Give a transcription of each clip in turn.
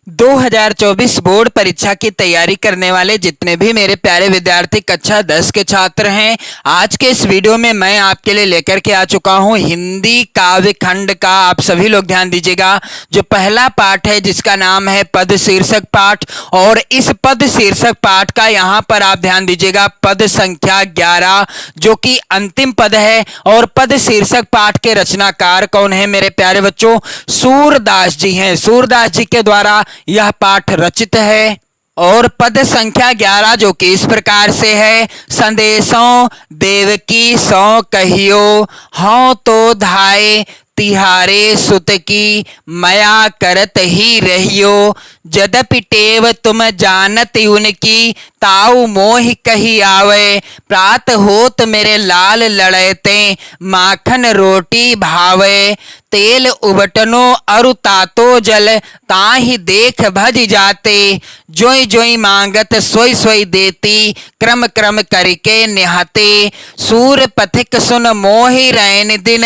2024 board परीक्षा की तैयारी करने वाले जितने भी मेरे प्यारे विद्यार्थी कक्षा 10 के छात्र हैं, आज के इस वीडियो में मैं आपके लिए लेकर के आ चुका हूं हिंदी काव्य खंड का। आप सभी लोग ध्यान दीजिएगा, जो पहला पाठ है जिसका नाम है पद शीर्षक पाठ, और इस पद शीर्षक पाठ का यहां पर आप ध्यान दीजिएगा पद संख्या 11 जो कि अंतिम पद है। और पद शीर्षक पाठ के रचनाकार कौन है मेरे प्यारे बच्चों? सूरदास जी हैं। सूरदास जी के द्वारा यह पाठ रचित है। और पद संख्या 11 जो कि इस प्रकार से है। संदेशों देवकी सौ कहियो, हों तो धाय तिहारे सुत की, मया करत ही रहियो, जदपि टेव तुम जानत उनकी, ताऊ मोह कही आवे, प्रात होत मेरे लाल लड़ते, माखन रोटी भावे, तेल उबटनो अरु तातो जल, ताहि देख भज जाते, जोई जोई मांगत सोई सोई देती, क्रम क्रम करके निहाते, सूर पथिक सुन मोहि रैन दिन,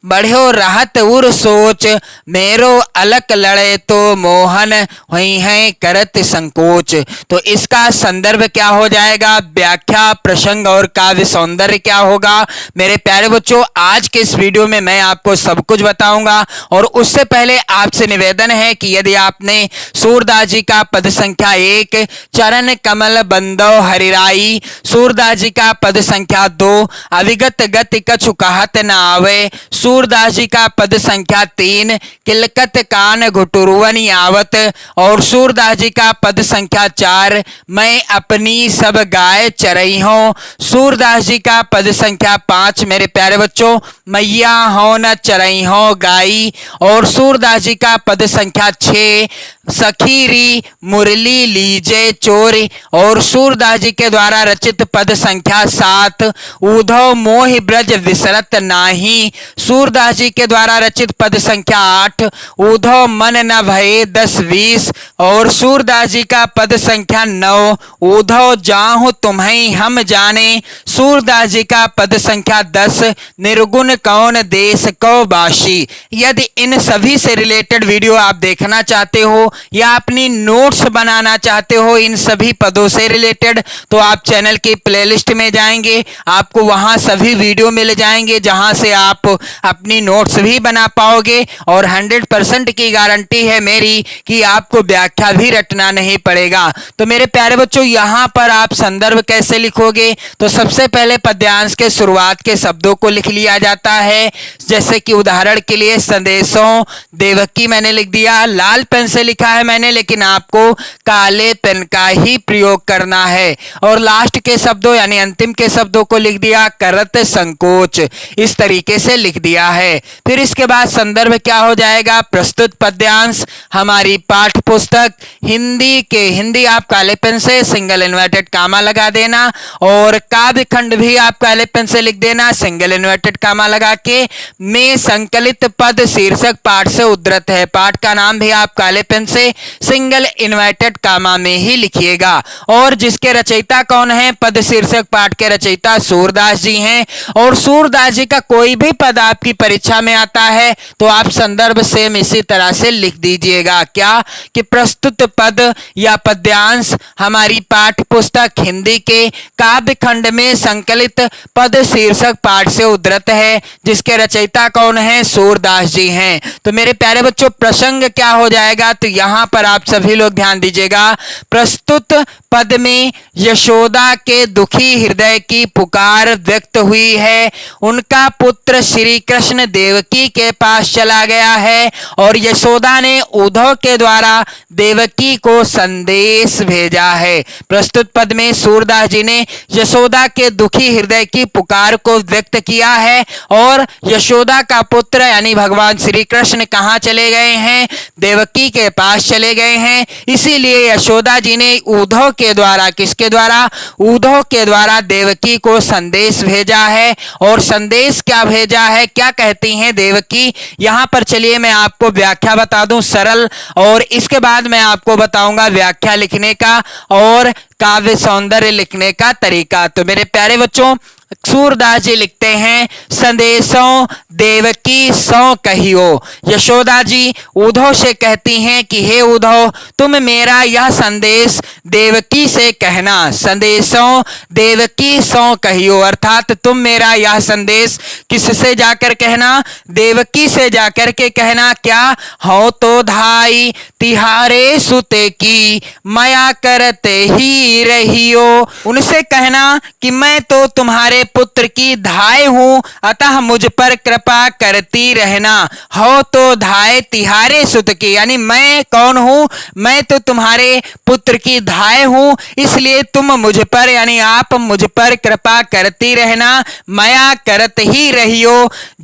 बढ़ो रहत उर सोच, मेरो अलक लड़े तो मोहन हुई है करत संकोच। तो इसका संदर्भ क्या हो जाएगा? व्याख्या, प्रसंग और काव्य सौंदर्य क्या होगा? मेरे प्यारे बच्चों, आज के इस वीडियो में मैं आपको सब कुछ बताऊंगा। और उससे पहले आपसे निवेदन है कि यदि आपने सूरदास जी का पद संख्या 1 चरण कमल बंदो हरिराई, सूरदास जी का पद संख्या 2 अविगत गति कछु कहत न आवे, सूरदास जी का पद संख्या 3 किलकत कान घुटुरुवनि आवत, और सूरदास जी का पद संख्या 4 मैं अपनी सब गाय चरई हूं, सूरदास जी का पद संख्या 5 मेरे प्यारे बच्चों मैया हो न चरई हो गाई, और सूरदास जी का पद संख्या 6 सखीरी मुरली लीजे चोरी, और सूरदास जी के द्वारा रचित पद संख्या 7 उधो मोहि ब्रज विसरत नाही, सूरदास जी के द्वारा रचित पद संख्या 8 उधो मन न भये 10-20, और सूरदास जी का पद संख्या 9 उधो जाहु तुम्हें हम जाने, सूरदास जी का पद संख्या 10 निर्गुण कौन देश को बाशी। यदि इन सभी से रिलेटेड वीडियो आप देखना चाहते हो या अपनी नोट्स बनाना चाहते हो इन सभी पदों से रिलेटेड, तो आप चैनल की प्लेलिस्ट में जाएंगे, आपको वहां सभी वीडियो मिल जाएंगे जहां से आप अपनी नोट्स भी बना पाओगे। और 100% की गारंटी है मेरी कि आपको व्याख्या भी रटना नहीं पड़ेगा। तो मेरे प्यारे बच्चों, यहां पर आप संदर्भ कैसे लिखोगे? तो सबसे पहले पद्यांश के शुरुआत के शब्दों को लिख लिया जाता है। जैसे कि उदाहरण के लिए संदेशों देवकी मैंने लिख दिया, लाल पेन से लिखा है मैंने, लेकिन आपको काले पेन का ही प्रयोग करना है। और लास्ट के शब्दों यानी अंतिम के शब्दों को लिख दिया करत संकोच, इस तरीके से लिख दिया है। फिर इसके बाद संदर्भ क्या हो जाएगा? प्रस्तुत पद्यांश हमारी पाठ्य पुस्तक हिंदी आप काले पेन से सिंगल इन्वर्टेड कामा लगा देना, और काव्य खंड भी आप काले पेन से लिख देना सिंगल इन्वर्टेड कामा लगा के, में संकलित पद शीर्षक पाठ से उद्धृत है। पाठ का नाम भी आप काले पेन से सिंगल इन्वर्टेड कामा में ही लिखिएगा। और जिसके रचयिता कौन है? पद शीर्षक पाठ के रचयिता सूरदास जी हैं। और सूरदास जी का कोई भी पद आपकी परीक्षा में आता है तो आप संदर्भ सेम इसी तरह से लिख दीजिएगा। क्या कि प्रस्तुत पद या पद्यांश हमारी पाठ्य पुस्तक हिंदी के काव्य खंड में संकलित पद शीर्षक पाठ से उद्धृत है, जिसके रचयिता कौन है? सूरदास जी हैं। तो मेरे प्यारे बच्चों, प्रसंग क्या हो जाएगा? तो यहां पर आप सभी लोग ध्यान दीजिएगा। प्रस्तुत पद में यशोदा के दुखी हृदय की पुकार व्यक्त हुई है। उनका पुत्र श्री कृष्ण देवकी के पास चला गया है और यशोदा ने उद्धव के द्वारा देवकी को संदेश भेजा है। प्रस्तुत पद में सूरदास जी ने यशोदा के दुखी हृदय की पुकार को व्यक्त किया है। और यशोदा का पुत्र यानी भगवान श्री कृष्ण कहाँ चले गए हैं? देवकी के पास चले गए हैं। इसीलिए यशोदा जी ने उद्धव के द्वारा, किसके द्वारा? उद्धव के द्वारा देवकी को संदेश भेजा है। और संदेश क्या भेजा है, क्या कहती हैं देवकी? यहां पर चलिए मैं आपको व्याख्या बता दूं सरल, और इसके बाद मैं आपको बताऊंगा व्याख्या लिखने का और काव्य सौंदर्य लिखने का तरीका। तो मेरे प्यारे बच्चों, सूरदास जी लिखते हैं, संदेशों देवकी सो कहियो। यशोदा जी उद्धव से कहती हैं कि हे उद्धव, तुम मेरा यह संदेश देवकी से कहना। संदेशों देवकी सो कहियो, अर्थात तुम मेरा यह संदेश किससे जाकर कहना? देवकी से जाकर के कहना। क्या? हो तो धाई तिहारे सुते की माया करते ही रहियो। उनसे कहना कि मैं तो तुम्हारे पुत्र की धाय हूं, अतः मुझ पर कृपा करती रहना। हो तो धाय तिहारे सुत की, यानी मैं कौन हूं? मैं तो तुम्हारे पुत्र की धाय हूं, इसलिए तुम मुझ पर यानी आप मुझ पर कृपा करती रहना, माया करत ही रहियो।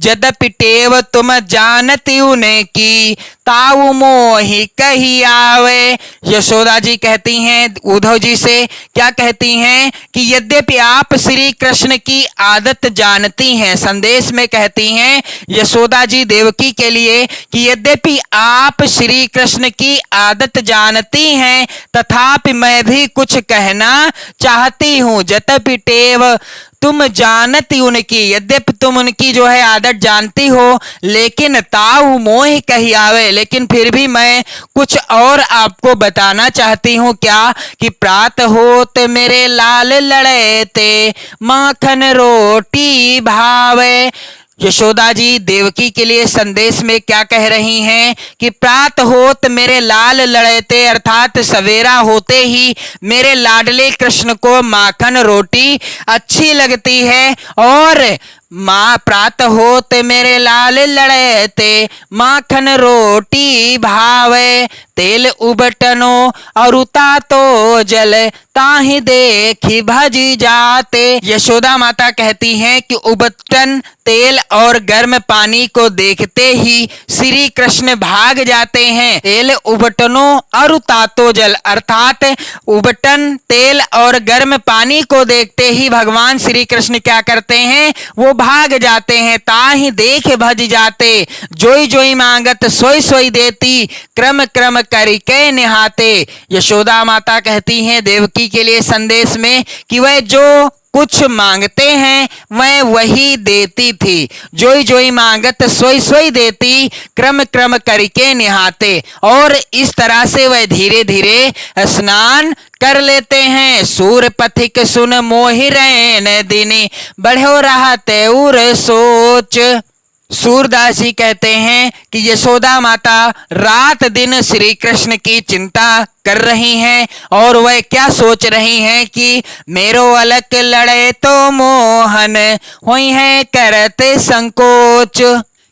यद्यपि टेव तुम जानती उन्हें की ताऊ मोहि कही आवे। यशोदा जी कहती हैं उद्धव जी से, क्या कहती हैं कि यद्यपि आप श्री कृष्ण की आदत जानती हैं, संदेश में कहती हैं यशोदा जी देवकी के लिए कि यद्यपि आप श्री कृष्ण की आदत जानती हैं, तथापि मैं भी कुछ कहना चाहती हूं। यद्यपि टेव तुम जानती उनकी, यद्यपि तुम उनकी जो है आदत जानती हो, लेकिन ताऊ मोह कही आवे, लेकिन फिर भी मैं कुछ और आपको बताना चाहती हूँ। क्या? कि प्रात होत मेरे लाल लड़ेते माखन रोटी भावे। यशोदा जी देवकी के लिए संदेश में क्या कह रही हैं कि प्रात होत मेरे लाल लड़ेते, अर्थात सवेरा होते ही मेरे लाडले कृष्ण को माखन रोटी अच्छी लगती है, और माँ प्रात होत मेरे लाल लड़ेते माखन रोटी भावे। तेल उबटनो और उता तो जल ताहि देखी भजी जाते। यशोदा माता कहती हैं कि उबटन तेल और गर्म पानी को देखते ही श्री कृष्ण भाग जाते हैं। तेल उबटनो और उतातो जल, अर्थात उबटन तेल और गर्म पानी को देखते ही भगवान श्री कृष्ण क्या करते हैं? वो भाग जाते हैं। ताहि देख भज जाते, जोई जोई मांगत सोई सोई देती, क्रम क्रम करके निहाते। यशोदा माता कहती हैं देवकी के लिए संदेश में कि वह जो कुछ मांगते हैं वह वही देती थी। जोई जोई मांगत सोई सोई देती, क्रम क्रम करके निहाते। और इस तरह से वह धीरे धीरे स्नान कर लेते हैं। सूर पथिक सुन मोहि रैन दिनी, बढ़ो रहते उर सोच। सूरदास जी कहते हैं कि यशोदा माता रात दिन श्री कृष्ण की चिंता कर रही हैं, और वह क्या सोच रही हैं कि मेरो अलग लड़े तो मोहन हुई है करते संकोच,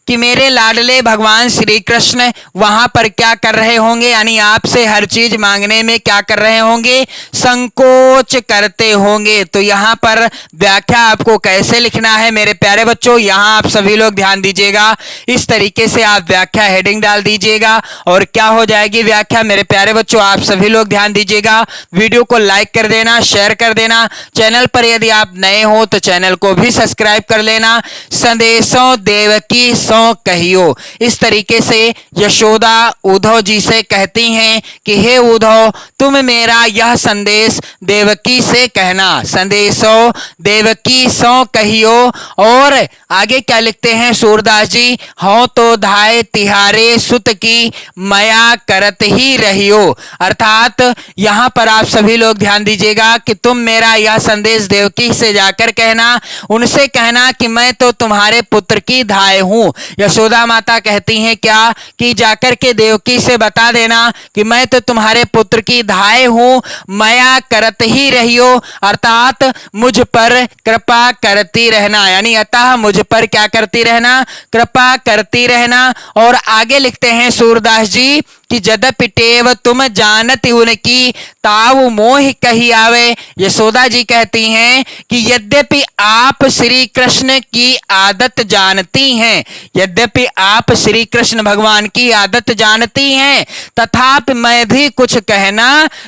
कि मेरे लाडले भगवान श्री कृष्ण वहां पर क्या कर रहे होंगे, यानी आपसे हर चीज मांगने में क्या कर रहे होंगे? संकोच करते होंगे। तो यहाँ पर व्याख्या आपको कैसे लिखना है मेरे प्यारे बच्चों, यहाँ आप सभी लोग ध्यान दीजिएगा। इस तरीके से आप व्याख्या हेडिंग डाल दीजिएगा, और क्या हो जाएगी व्याख्या मेरे प्यारे बच्चों, आप सभी लोग ध्यान दीजिएगा। वीडियो को लाइक कर देना, शेयर कर देना। चैनल पर यदि आप नए हो तो चैनल को भी सब्सक्राइब कर लेना। संदेशों देवकी कहियो, इस तरीके से यशोदा उद्धव जी से कहती हैं कि हे उद्धव, तुम मेरा यह संदेश देवकी से कहना। संदेशो देवकी सो कहियो। और आगे क्या लिखते हैं सूरदास जी? हो तो धाय तिहारे सुत की माया करत ही रहियो, अर्थात यहां पर आप सभी लोग ध्यान दीजिएगा कि तुम मेरा यह संदेश देवकी से जाकर कहना, उनसे कहना कि मैं तो तुम्हारे पुत्र की धाय हूं। यशोदा माता कहती हैं क्या? कि जाकर के देवकी से बता देना कि मैं तो तुम्हारे पुत्र की धाय हूं, माया करत ही रहियो, अर्थात मुझ पर कृपा करती रहना, यानी अतः मुझ पर क्या करती रहना? कृपा करती रहना। और आगे लिखते हैं सूरदास जी कि यद्यपि टेव तुम जानती उनकी ताऊ मोह कही आवे। यशोदा जी कहती हैं कि यद्यपि आप श्री कृष्ण की आदत जानती हैं, यद्यपि आप श्री कृष्ण भगवान की आदत जानती हैं, तथापि मैं भी कुछ कहना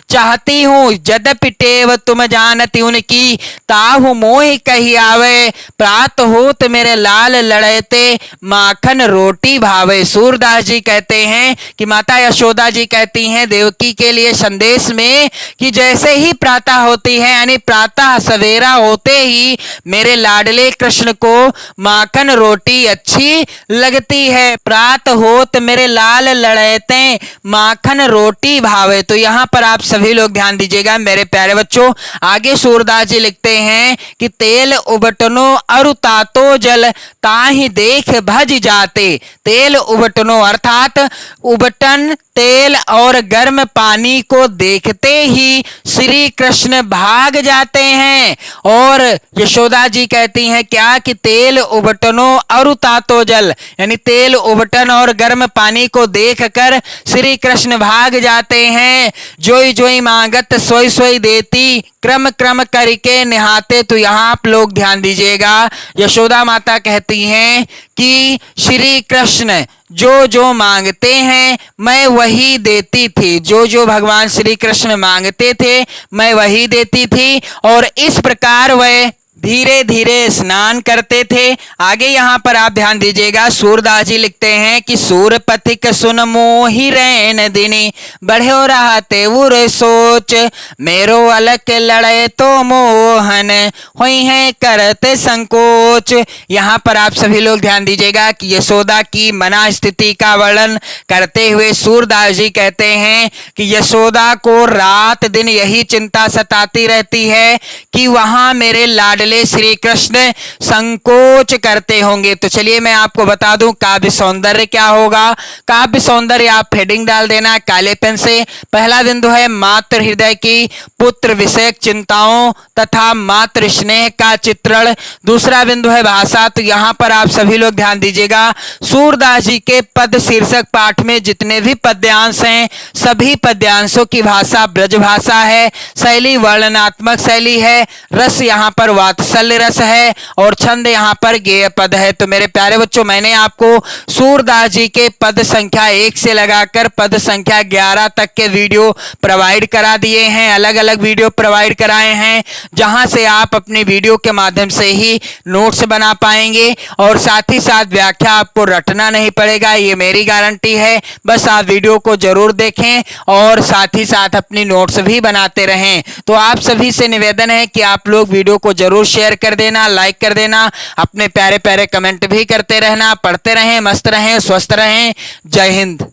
चाहती हूं। यद्यपि टेव तुम जानती उनकी ताऊ मोह कही आवे, प्रात होत मेरे लाल लड़ेते माखन रोटी भावे। सूरदास जी कहते हैं कि माता यशोदा जी कहती हैं देवकी के लिए संदेश में कि जैसे ही प्रातः होती है यानी प्रातः सवेरा होते ही मेरे लाडले कृष्ण को माखन रोटी अच्छी लगती है। प्रात होत मेरे लाल लड़ैते माखन रोटी भावे। तो यहाँ पर आप सभी लोग ध्यान दीजिएगा मेरे प्यारे बच्चों। आगे सूरदास जी लिखते हैं कि तेल उबटनो अरु तातो जल ताहि देख भज जाते। तेल उबटनो अर्थात उबटन तेल और गर्म पानी को देखते ही श्री कृष्ण भाग जाते हैं। और यशोदा जी कहती हैं क्या कि तेल उबटनो अरु तातो जल यानी तेल उबटन और गर्म पानी को देखकर श्री कृष्ण भाग जाते हैं। जोई जोई मांगत सोई सोई देती क्रम क्रम करके निहाते। तो यहाँ आप लोग ध्यान दीजिएगा यशोदा माता कहती हैं कि श्री कृष्ण जो जो मांगते हैं मैं वही देती थी। जो जो भगवान श्री कृष्ण मांगते थे मैं वही देती थी और इस प्रकार वह धीरे धीरे स्नान करते थे। आगे यहाँ पर आप ध्यान दीजिएगा सूरदास जी लिखते हैं कि सूर पथिक सुन मोहि रैन दिनी बढ़ो रहते उर सोच मेरो अलग लड़े तो मोहन हुई है करते संकोच। यहाँ पर आप सभी लोग ध्यान दीजिएगा कि यशोदा की मना स्थिति का वर्णन करते हुए सूरदास जी कहते हैं कि यशोदा को रात दिन यही चिंता सताती रहती है कि वहां मेरे लाडले श्री कृष्ण संकोच करते होंगे। तो चलिए मैं आपको बता दूं काव्य सौंदर्य क्या होगा। काव्य सौंदर्य आप हेडिंग डाल देना काले पेन से। पहला बिंदु है मातृ हृदय की पुत्र विषयक चिंताओं तथा मातृ स्नेह का चित्रण। दूसरा बिंदु है भाषा। तो यहाँ पर आप सभी लोग ध्यान दीजिएगा सूरदास जी के पद शीर्षक पाठ में जितने भी पद्यांश हैं सभी पद्यांशों की भाषा ब्रज भाषा है। शैली वर्णनात्मक शैली है। रस यहाँ पर वात्सल्य रस है और छंद यहाँ पर गेय पद है। तो मेरे प्यारे बच्चों मैंने आपको सूरदास जी के पद संख्या 1 से लगाकर पद संख्या 11 तक के वीडियो प्रोवाइड करा दिए हैं। अलग अलग वीडियो प्रोवाइड कराए हैं जहां से आप अपनी वीडियो के माध्यम से ही नोट्स बना पाएंगे और साथ ही साथ व्याख्या आपको रटना नहीं पड़ेगा, ये मेरी गारंटी है। बस आप वीडियो को जरूर देखें और साथ ही साथ अपनी नोट्स भी बनाते रहें। तो आप सभी से निवेदन है कि आप लोग वीडियो को जरूर शेयर कर देना, लाइक कर देना, अपने प्यारे प्यारे कमेंट भी करते रहना। पढ़ते रहें, मस्त रहें, स्वस्थ रहें। जय हिंद।